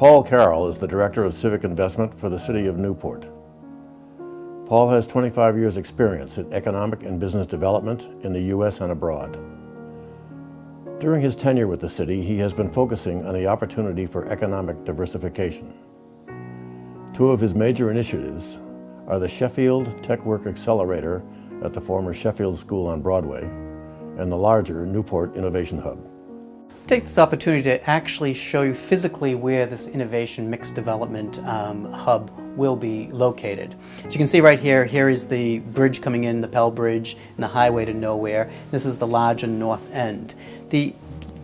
Paul Carroll is the Director of Civic Investment for the City of Newport. Paul has 25 years' experience in economic and business development in the U.S. and abroad. During his tenure with the city, he has been focusing on the opportunity for economic diversification. Two of his major initiatives are the Sheffield Tech Work Accelerator at the former Sheffield School on Broadway and the larger Newport Innovation Hub. Take this opportunity to actually show you physically where this innovation mixed development hub will be located. As you can see right here, here is the bridge coming in, the Pell Bridge, and the highway to nowhere. This is the larger north end. The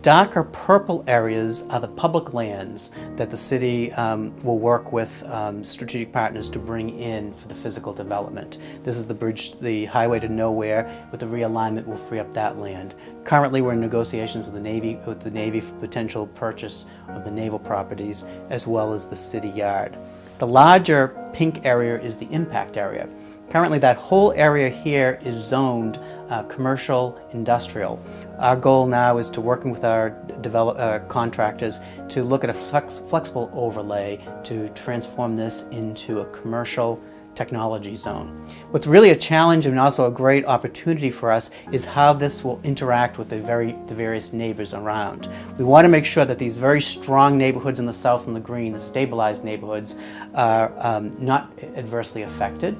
darker purple areas are the public lands that the city will work with strategic partners to bring in for the physical development. This is the bridge, the highway to nowhere, with the realignment will free up that land. Currently we're in negotiations with the Navy for potential purchase of the naval properties as well as the city yard. The larger pink area is the impact area. Currently that whole area here is zoned commercial industrial. Our goal now is to working with our contractors to look at a flexible overlay to transform this into a commercial technology zone. What's really a challenge and also a great opportunity for us is how this will interact with the various neighbors around. We want to make sure that these very strong neighborhoods in the south and the green, the stabilized neighborhoods, are not adversely affected.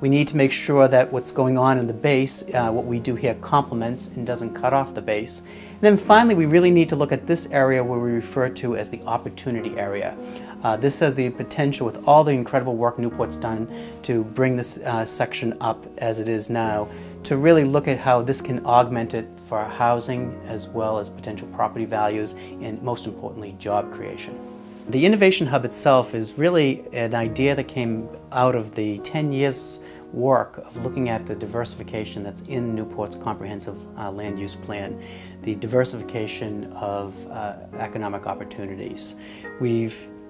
We need to make sure that what's going on in the base, what we do here, complements and doesn't cut off the base. And then finally, we really need to look at this area where we refer to as the opportunity area. This has the potential, with all the incredible work Newport's done to bring this section up as it is now, to really look at how this can augment it for housing as well as potential property values and, most importantly, job creation. The Innovation Hub itself is really an idea that came out of the 10 years work of looking at the diversification that's in Newport's comprehensive land use plan, the diversification of economic opportunities.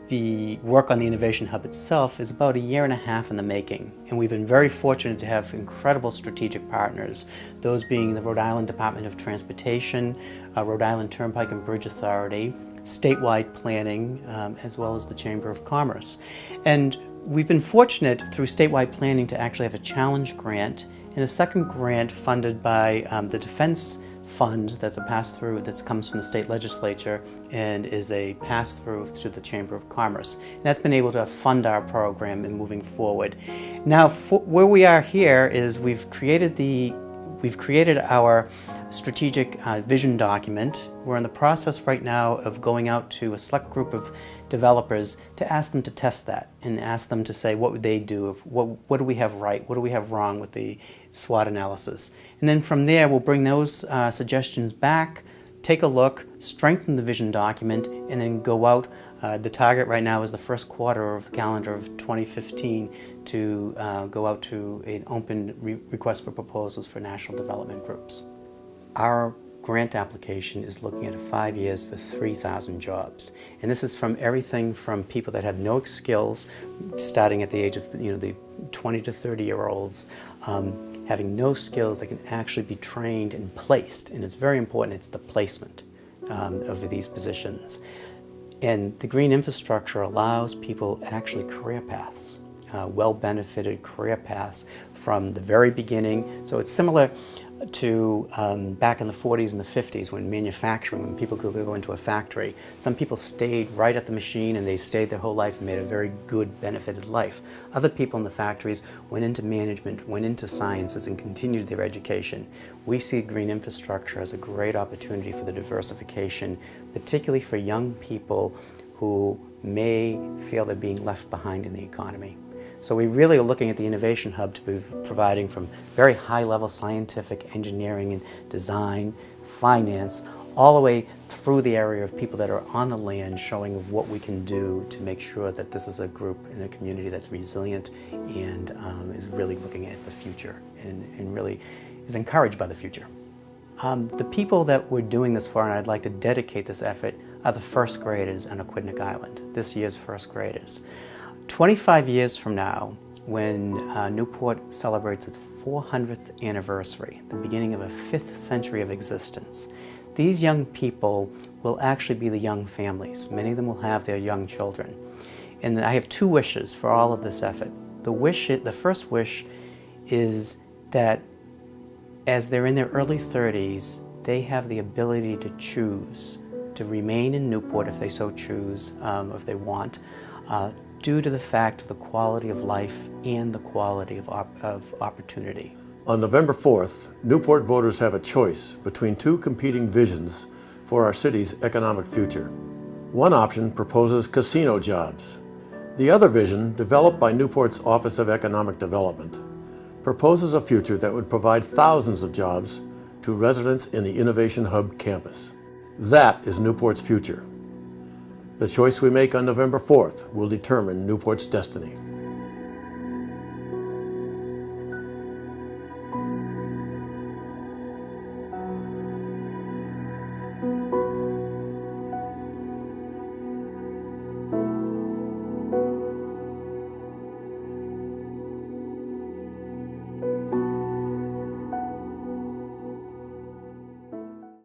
The work on the Innovation Hub itself is about 1.5 years in the making, and we've been very fortunate to have incredible strategic partners, those being the Rhode Island Department of Transportation, Rhode Island Turnpike and Bridge Authority, statewide planning, as well as the Chamber of Commerce. And we've been fortunate through statewide planning to actually have a challenge grant and a second grant funded by the Defense Fund that's a pass-through that comes from the state legislature and is a pass-through to the Chamber of Commerce. And that's been able to fund our program in moving forward. Now, where we are here is we've created our strategic vision document. We're in the process right now of going out to a select group of developers to ask them to test that and ask them to say what would they do, what do we have right, what do we have wrong with the SWOT analysis. And then from there we'll bring those suggestions back, take a look, strengthen the vision document, and then go out. The target right now is the first quarter of the calendar of 2015 to go out to an open request for proposals for national development groups. Our grant application is looking at 5 years for 3,000 jobs. And this is from everything from people that have no skills, starting at the age of the 20 to 30-year-olds, having no skills that can actually be trained and placed. And it's very important, it's the placement of these positions. And the green infrastructure allows people actually career paths, well-benefited career paths from the very beginning. So it's similar to back in the 40s and the 50s when when people could go into a factory. Some people stayed right at the machine and they stayed their whole life and made a very good, benefited life. Other people in the factories went into management, went into sciences, and continued their education. We see green infrastructure as a great opportunity for the diversification, particularly for young people who may feel they're being left behind in the economy. So we really are looking at the Innovation Hub to be providing from very high-level scientific engineering and design, finance, all the way through the area of people that are on the land, showing what we can do to make sure that this is a group in a community that's resilient and is really looking at the future and really is encouraged by the future. The people that we're doing this for, and I'd like to dedicate this effort, are the first graders on Aquidneck Island, this year's first graders. 25 years from now, when Newport celebrates its 400th anniversary, the beginning of a 5th century of existence, these young people will actually be the young families. Many of them will have their young children. And I have two wishes for all of this effort. The first wish is that as they're in their early 30s, they have the ability to choose to remain in Newport if they so choose, if they want, due to the fact of the quality of life and the quality of opportunity. On November 4th, Newport voters have a choice between two competing visions for our city's economic future. One option proposes casino jobs. The other vision, developed by Newport's Office of Economic Development, proposes a future that would provide thousands of jobs to residents in the Innovation Hub campus. That is Newport's future. The choice we make on November 4th will determine Newport's destiny.